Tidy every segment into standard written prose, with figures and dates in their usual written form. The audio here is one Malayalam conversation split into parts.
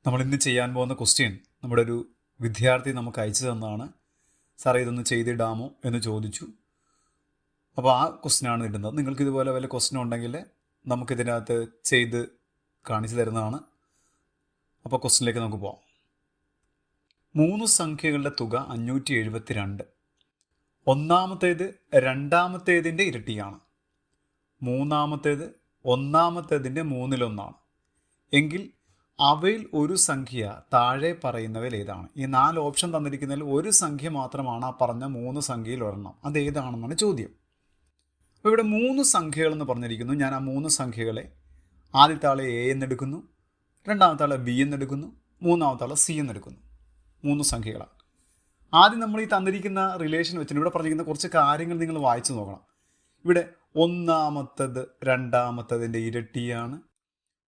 നമ്മൾ ഇന്ന് ചെയ്യാൻ പോകുന്ന ക്വസ്റ്റ്യൻ നമ്മുടെ ഒരു വിദ്യാർത്ഥി നമുക്ക് അയച്ചു തന്നതാണ്. സാറേ ഇതൊന്ന് ചെയ്തിടാമോ എന്ന് ചോദിച്ചു. അപ്പോൾ ആ ക്വസ്റ്റ്യനാണ് ഇടുന്നത്. നിങ്ങൾക്ക് ഇതുപോലെ വല്ല ക്വസ്റ്റ്യൻ ഉണ്ടെങ്കിൽ നമുക്കിതിനകത്ത് ചെയ്ത് കാണിച്ചു തരുന്നതാണ്. അപ്പോൾ ക്വസ്റ്റ്യനിലേക്ക് നമുക്ക് പോകാം. 3 സംഖ്യകളുടെ തുക 572. ഒന്നാമത്തേത് രണ്ടാമത്തേതിൻ്റെ ഇരട്ടിയാണ്. മൂന്നാമത്തേത് ഒന്നാമത്തേതിൻ്റെ 1/3 എങ്കിൽ അവയിൽ ഒരു സംഖ്യ താഴെ പറയുന്നവയിൽ ഏതാണ്? ഈ 4 ഓപ്ഷൻ തന്നിരിക്കുന്നതിൽ ഒരു സംഖ്യ മാത്രമാണ് ആ പറഞ്ഞ 3 സംഖ്യയിൽ ഒരെണ്ണം. അത് ഏതാണെന്നാണ് ചോദ്യം. അപ്പോൾ ഇവിടെ 3 സംഖ്യകളെന്ന് പറഞ്ഞിരിക്കുന്നു. ഞാൻ ആ 3 സംഖ്യകളെ ആദ്യത്തെ ആളെ എ എന്നെടുക്കുന്നു, രണ്ടാമത്തെ ആളെ ബി എന്നെടുക്കുന്നു, മൂന്നാമത്തെ ആളെ സി എന്നെടുക്കുന്നു. 3 സംഖ്യകളാണ്. ആദ്യം നമ്മൾ ഈ തന്നിരിക്കുന്ന റിലേഷൻ വെച്ചിട്ട് ഇവിടെ പറഞ്ഞിരിക്കുന്ന കുറച്ച് കാര്യങ്ങൾ നിങ്ങൾ വായിച്ചു നോക്കണം. ഇവിടെ ഒന്നാമത്തേത് രണ്ടാമത്തേതിൻ്റെ ഇരട്ടിയാണ്,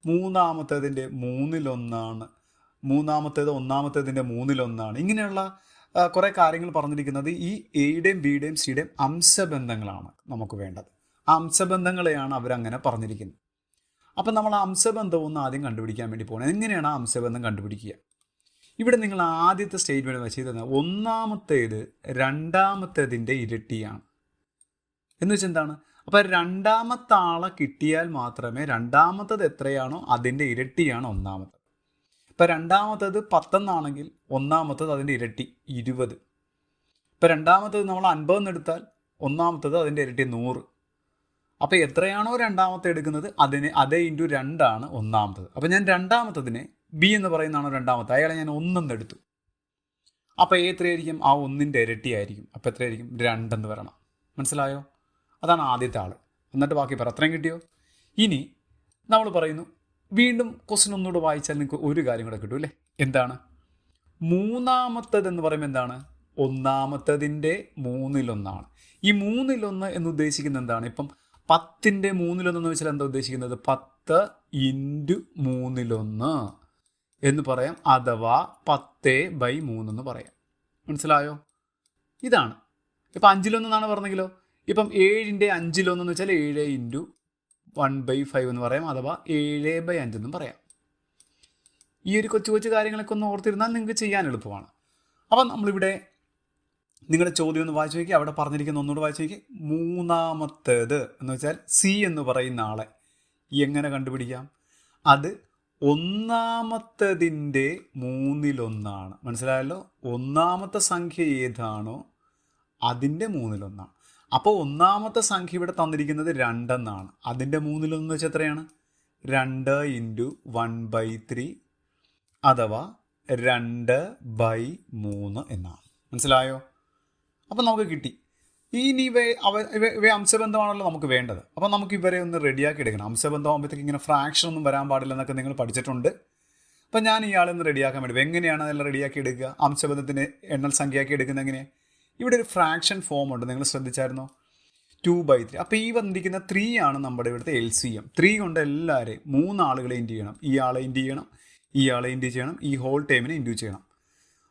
മൂന്നാമത്തേതിൻ്റെ 1/3, മൂന്നാമത്തേത് ഒന്നാമത്തേതിൻ്റെ 1/3. ഇങ്ങനെയുള്ള കുറേ കാര്യങ്ങൾ പറഞ്ഞിരിക്കുന്നത് ഈ എയുടെയും ബിയുടെയും സിയുടെയും അംശബന്ധങ്ങളാണ് നമുക്ക് വേണ്ടത്. ആ അംശബന്ധങ്ങളെയാണ് അവരങ്ങനെ പറഞ്ഞിരിക്കുന്നത്. അപ്പം നമ്മൾ ആ അംശബന്ധം ഒന്ന് ആദ്യം കണ്ടുപിടിക്കാൻ വേണ്ടി പോകണം. എങ്ങനെയാണ് ആ അംശബന്ധം കണ്ടുപിടിക്കുക? ഇവിടെ നിങ്ങൾ ആദ്യത്തെ സ്റ്റേറ്റ്മെൻറ്റ് വെച്ച് ചെയ്തത് ഒന്നാമത്തേത് രണ്ടാമത്തേതിൻ്റെ ഇരട്ടിയാണ് എന്ന് വെച്ചാൽ എന്താണ്? അപ്പോൾ രണ്ടാമത്തെ ആളെ കിട്ടിയാൽ മാത്രമേ രണ്ടാമത്തേത് എത്രയാണോ അതിൻ്റെ ഇരട്ടിയാണ് ഒന്നാമത്തേത്. ഇപ്പോൾ രണ്ടാമത്തേത് 10 എന്നാണെങ്കിൽ ഒന്നാമത്തേത് അതിൻ്റെ ഇരട്ടി 20. ഇപ്പോൾ രണ്ടാമത്തേത് നമ്മൾ 50 എന്നെടുത്താൽ ഒന്നാമത്തേത് അതിൻ്റെ ഇരട്ടി 100. അപ്പോൾ എത്രയാണോ രണ്ടാമത്തെ എടുക്കുന്നത് അതേ ഇൻറ്റു 2 ആണ് ഒന്നാമത്തേത്. അപ്പോൾ ഞാൻ രണ്ടാമത്തതിനെ ബി എന്ന് പറയുന്നതാണോ രണ്ടാമത്തെ, അയാളെ ഞാൻ 1 എന്നെടുത്തു. അപ്പോൾ എത്രയായിരിക്കും? ആ 1ൻ്റെ ഇരട്ടിയായിരിക്കും. അപ്പോൾ എത്രയായിരിക്കും? 2 എന്ന് വരണം. മനസ്സിലായോ? അതാണ് ആദ്യത്തെ ആൾ. എന്നിട്ട് ബാക്കി പറ. അത്രയും കിട്ടിയോ? ഇനി നമ്മൾ പറയുന്നു, വീണ്ടും ക്വസ്റ്റ്യൻ ഒന്നുകൂടെ വായിച്ചാൽ നിങ്ങൾക്ക് ഒരു കാര്യം കൂടെ കിട്ടും അല്ലേ? എന്താണ്? മൂന്നാമത്തേതെന്ന് പറയുമ്പോൾ എന്താണ്? ഒന്നാമത്തേതിൻ്റെ 1/3. ഈ 1/3 എന്ന് ഉദ്ദേശിക്കുന്നത് എന്താണ്? ഇപ്പം 10ൻ്റെ 1/3 എന്ന് വെച്ചാൽ എന്താ ഉദ്ദേശിക്കുന്നത്? 10 × 3/1 എന്ന് പറയാം, അഥവാ 10/3 എന്ന് പറയാം. മനസ്സിലായോ? ഇതാണ്. ഇപ്പം 5/1 എന്നാണ് പറഞ്ഞെങ്കിലോ, ഇപ്പം 7ൻ്റെ 5/1 എന്ന് വെച്ചാൽ 7 × 1/5 എന്ന് പറയാം, അഥവാ 7/5 എന്നും പറയാം. ഈ ഒരു കൊച്ചു കാര്യങ്ങളൊക്കെ ഒന്ന് ഓർത്തിരുന്നാൽ നിങ്ങൾക്ക് ചെയ്യാൻ എളുപ്പമാണ്. അപ്പം നമ്മളിവിടെ നിങ്ങളുടെ ചോദ്യം ഒന്ന് വായിച്ചു നോക്കി. അവിടെ പറഞ്ഞിരിക്കുന്ന ഒന്നുകൂടെ വായിച്ചു നോക്കി. മൂന്നാമത്തേത് എന്ന് വെച്ചാൽ സി എന്ന് പറയുന്ന ആളെ എങ്ങനെ കണ്ടുപിടിക്കാം? അത് ഒന്നാമത്തേതിൻ്റെ 1/3. മനസ്സിലായല്ലോ? ഒന്നാമത്തെ സംഖ്യ ഏതാണോ അതിൻ്റെ 1/3. അപ്പോൾ ഒന്നാമത്തെ സംഖ്യ ഇവിടെ തന്നിരിക്കുന്നത് 2 എന്നാണ്. അതിൻ്റെ 1/3 വെച്ചാൽ എത്രയാണ്? 2 × 1/3 അഥവാ 2/3 എന്നാണ്. മനസ്സിലായോ? അപ്പം നമുക്ക് കിട്ടി. ഇനി ഇവ അംശബന്ധമാണല്ലോ നമുക്ക് വേണ്ടത്. അപ്പം നമുക്ക് ഇവരെ ഒന്ന് റെഡിയാക്കി എടുക്കണം. അംശബന്ധമാകുമ്പോഴത്തേക്ക് ഇങ്ങനെ ഫ്രാക്ഷൻ ഒന്നും വരാൻ പാടില്ല എന്നൊക്കെ നിങ്ങൾ പഠിച്ചിട്ടുണ്ട്. അപ്പം ഞാൻ ഇയാളെ ഒന്ന് റെഡിയാക്കാൻ വേണ്ടി എങ്ങനെയാണ് അതെല്ലാം റെഡിയാക്കി എടുക്കുക? അംശബന്ധത്തിന് എണ്ണൽ സംഖ്യയാക്കി എടുക്കുന്നത് എങ്ങനെയാണ്? ഇവിടെ ഒരു ഫ്രാക്ഷൻ ഫോം ഉണ്ട്, നിങ്ങൾ ശ്രദ്ധിച്ചായിരുന്നോ? 2/3. അപ്പോൾ ഈ വന്നിരിക്കുന്ന 3 ആണ് നമ്മുടെ ഇവിടുത്തെ LCM. 3 കൊണ്ട് എല്ലാവരെയും 3 ആളുകളെ ഇൻറ്റു ചെയ്യണം. ഈ ആളെ ഇൻറ്റു ചെയ്യണം, ഈ ആളെ ഇൻറ്റു ചെയ്യണം, ഈ ഹോൾ ടൈമിനെ ഇൻറ്റു ചെയ്യണം.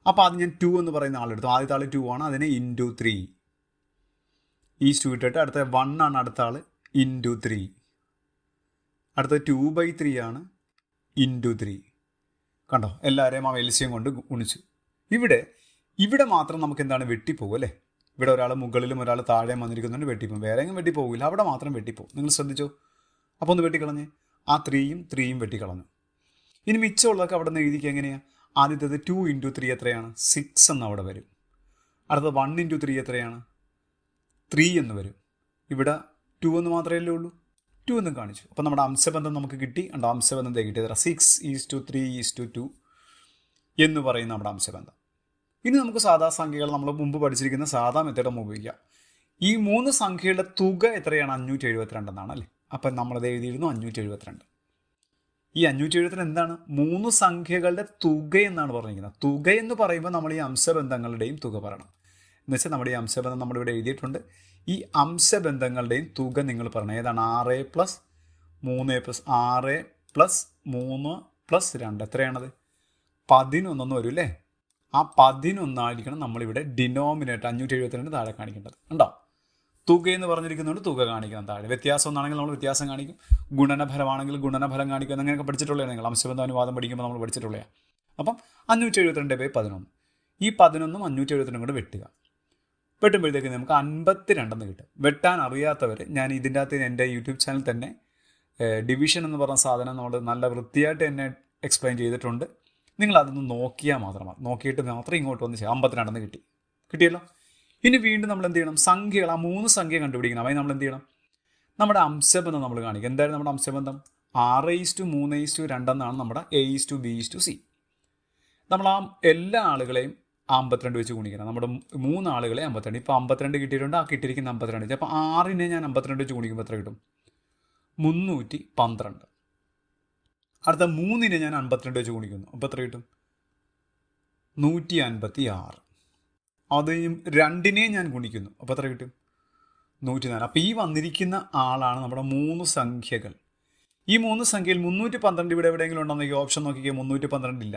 അപ്പോൾ അത് ഞാൻ 2 എന്ന് പറയുന്ന ആളെടുത്തു. ആദ്യത്തെ ആൾ 2 ആണ്, അതിനെ ഇൻറ്റു 3 ഈ സ്റ്റു ഇട്ടിട്ട് അടുത്ത 1 ആണ് അടുത്ത ആൾ ഇൻറ്റു 3. അടുത്ത 2/3 ആണ് ഇൻറ്റു 3. കണ്ടോ? എല്ലാവരെയും ആ LCM കൊണ്ട് ഗുണിച്ചു. ഇവിടെ മാത്രം നമുക്ക് എന്താണ് വെട്ടിപ്പോകും അല്ലേ? ഇവിടെ ഒരാൾ മുകളിലും ഒരാൾ താഴെയും വന്നിരിക്കുന്നുണ്ട്, വെട്ടിപ്പോകും. വേറെ എങ്ങും വെട്ടിപ്പോകില്ല, അവിടെ മാത്രം വെട്ടിപ്പോകും. നിങ്ങൾ ശ്രദ്ധിച്ചോ? അപ്പോൾ ഒന്ന് വെട്ടിക്കളഞ്ഞ് ആ 3യും വെട്ടിക്കളഞ്ഞു. ഇനി മിച്ചമുള്ളതൊക്കെ അവിടെ നിന്ന് എഴുതിക്കുക എങ്ങനെയാണ്? ആദ്യത്തേത് 2 × 3 എത്രയാണ്? 6 എന്ന് അവിടെ വരും. അടുത്തത് 1 × 3 എത്രയാണ്? 3 എന്ന് വരും. ഇവിടെ 2 എന്ന് മാത്രമേ ഉള്ളൂ, 2 എന്നും കാണിച്ചു. അപ്പോൾ നമ്മുടെ അംശബന്ധം നമുക്ക് കിട്ടി. അംശബന്ധം കിട്ടിയത് 6:3:2 എന്ന് പറയുന്ന നമ്മുടെ അംശബന്ധം. ഇനി നമുക്ക് സാധാ സംഖ്യകൾ നമ്മൾ മുമ്പ് പഠിച്ചിരിക്കുന്ന സാധാ മെത്തേഡ് നമ്മൾ ഉപയോഗിക്കാം. ഈ 3 സംഖ്യകളുടെ തുക എത്രയാണ്? 572 എന്നാണ് അല്ലേ? അപ്പം നമ്മളത് എഴുതിയിരുന്നു 572. ഈ 572 എന്താണ്? 3 സംഖ്യകളുടെ തുക എന്നാണ് പറഞ്ഞിരിക്കുന്നത്. തുക എന്ന് പറയുമ്പോൾ നമ്മൾ ഈ അംശബന്ധങ്ങളുടെയും തുക പറയണം. എന്ന് വെച്ചാൽ നമ്മുടെ ഈ അംശബന്ധം നമ്മളിവിടെ എഴുതിയിട്ടുണ്ട്. ഈ അംശബന്ധങ്ങളുടെയും തുക നിങ്ങൾ പറയണം. ഏതാണ്? 6 + 3 + 6 + 3 + 2 എത്രയാണത്? 11 വരും അല്ലേ? ആ 11 ആയിരിക്കണം നമ്മളിവിടെ ഡിനോമിനേറ്റർ 572 താഴെ കാണിക്കേണ്ടത്. ഉണ്ടോ? തുക എന്ന് പറഞ്ഞിരിക്കുന്നതുകൊണ്ട് തുക കാണിക്കണം താഴെ. വ്യത്യാസം ഒന്നാണെങ്കിൽ നമ്മൾ വ്യത്യാസം കാണിക്കും. ഗുണനഫലമാണെങ്കിൽ ഗുണനഫലം കാണിക്കും. അങ്ങനെയൊക്കെ പഠിച്ചിട്ടുള്ളതാണ് നിങ്ങൾ. അംശബന്ധ അനുവാദം പഠിക്കുമ്പോൾ നമ്മൾ പഠിച്ചിട്ടുള്ളതാണ്. അപ്പം 572/11. ഈ 11ഉം 572 കൂടെ വെട്ടുക. വെട്ടുമ്പോഴത്തേക്ക് നമുക്ക് 52 കിട്ടും. വെട്ടാൻ അറിയാത്തവർ, ഞാൻ ഇതിൻ്റെ അകത്ത് എൻ്റെ യൂട്യൂബ് ചാനൽ തന്നെ ഡിവിഷൻ എന്ന് പറഞ്ഞ സാധനം നമ്മൾ നല്ല വൃത്തിയായിട്ട് തന്നെ എക്സ്പ്ലെയിൻ ചെയ്തിട്ടുണ്ട്. നിങ്ങളതൊന്ന് നോക്കിയാൽ മാത്രമാണ്, നോക്കിയിട്ട് മാത്രം ഇങ്ങോട്ട് വന്ന് ചെയ്യാം. 52 കിട്ടിയല്ലോ. ഇനി വീണ്ടും നമ്മൾ എന്ത് ചെയ്യണം? സംഖ്യകൾ, ആ 3 സംഖ്യ കണ്ടുപിടിക്കണം. അതിന് നമ്മൾ എന്ത് ചെയ്യണം? നമ്മുടെ അംശബന്ധം നമ്മൾ കാണിക്കും. എന്തായാലും നമ്മുടെ അംശബന്ധം 6:3:2 എന്നാണ് നമ്മുടെ A:B:C. നമ്മൾ ആ എല്ലാ ആളുകളെയും 52 വെച്ച് ഗുണിക്കണം. നമ്മുടെ 3 ആളുകളെ 52. ഇപ്പോൾ 52 കിട്ടിയിട്ടുണ്ട്. ആ കിട്ടിയിരിക്കുന്ന 52. അപ്പോൾ 6നെ ഞാൻ 52 വെച്ച് ഗുണിക്കുമ്പോൾ എത്ര കിട്ടും? 312. അടുത്ത 3നെ ഞാൻ 52 വെച്ച് ഗുണിക്കുന്നു. അപ്പോൾ എത്ര കിട്ടും? 156. അത് 2നെ ഞാൻ ഗുണിക്കുന്നു. അപ്പോൾ എത്ര കിട്ടും? 104. അപ്പോൾ ഈ വന്നിരിക്കുന്ന ആളാണ് നമ്മുടെ 3 സംഖ്യകൾ. ഈ 3 സംഖ്യയിൽ 312 ഇവിടെ എവിടെയെങ്കിലും ഉണ്ടോ? ഈ ഓപ്ഷൻ നോക്കിക്കേ, 312 ഇല്ല.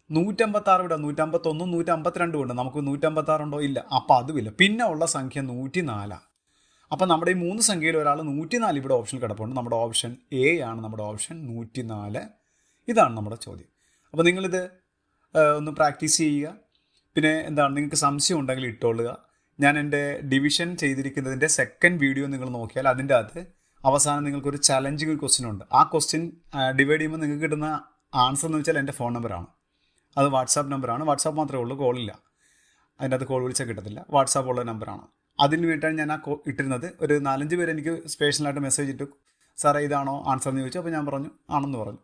156 ഇവിടെ, 151, 152 ഉണ്ട്. നമുക്ക് 156 ഉണ്ടോ? ഇല്ല. അപ്പോൾ അതുമില്ല. പിന്നെ ഉള്ള സംഖ്യ 104. അപ്പോൾ നമ്മുടെ ഈ 3 സംഖ്യയിൽ ഒരാൾ 104 ഇവിടെ ഓപ്ഷൻ കിടപ്പുണ്ട്. നമ്മുടെ ഓപ്ഷൻ എ ആണ് നമ്മുടെ ഓപ്ഷൻ 104. ഇതാണ് നമ്മുടെ ചോദ്യം. അപ്പോൾ നിങ്ങളിത് ഒന്ന് പ്രാക്ടീസ് ചെയ്യുക. പിന്നെ എന്താണ്, നിങ്ങൾക്ക് സംശയം ഉണ്ടെങ്കിൽ ഇട്ടുകൊള്ളുക. ഞാൻ എൻ്റെ ഡിവിഷൻ ചെയ്തിരിക്കുന്നതിൻ്റെ സെക്കൻഡ് വീഡിയോ നിങ്ങൾ നോക്കിയാൽ അതിൻ്റെ അകത്ത് അവസാനം നിങ്ങൾക്കൊരു ചലഞ്ചിങ് ക്വസ്റ്റ്യൻ ഉണ്ട്. ആ ക്വസ്റ്റ്യൻ ഡിവൈഡ് ചെയ്യുമ്പോൾ നിങ്ങൾക്ക് കിട്ടുന്ന ആൻസർ എന്ന് വെച്ചാൽ എൻ്റെ ഫോൺ നമ്പറാണ്. അത് വാട്സാപ്പ് നമ്പറാണ്. വാട്സാപ്പ് മാത്രമേ ഉള്ളൂ, കോളില്ല. അതിൻ്റെ അകത്ത് കോൾ വിളിച്ചാൽ കിട്ടത്തില്ല. വാട്സാപ്പ് ഉള്ള നമ്പറാണ്. അതിന് വേണ്ടിയിട്ടാണ് ഞാൻ ആ ഇട്ടിരുന്നത്. ഒരു 4-5 പേര് എനിക്ക് സ്പെഷ്യലായിട്ട് മെസ്സേജ് ഇട്ടു, സാറേ ഇതാണോ ആൻസർ എന്ന് ചോദിച്ചു. അപ്പോൾ ഞാൻ പറഞ്ഞു ആണെന്ന് പറഞ്ഞു.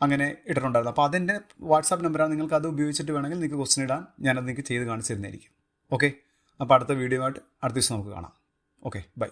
അങ്ങനെ ഇട്ടിട്ടുണ്ടായിരുന്നു. അപ്പോൾ അതെൻ്റെ വാട്സാപ്പ് നമ്പറാണ്. നിങ്ങൾക്ക് അത് ഉപയോഗിച്ചിട്ട് വേണമെങ്കിൽ നിങ്ങൾക്ക് ക്വസ്റ്റ്യൻ ഇടാൻ ഞാനത് നിങ്ങൾക്ക് ചെയ്ത് കാണിച്ചു തരുന്നതായിരിക്കും. ഓക്കെ, അപ്പോൾ അടുത്ത വീഡിയോ ആയിട്ട് അടുത്ത ദിവസം നമുക്ക് കാണാം. Okay, by.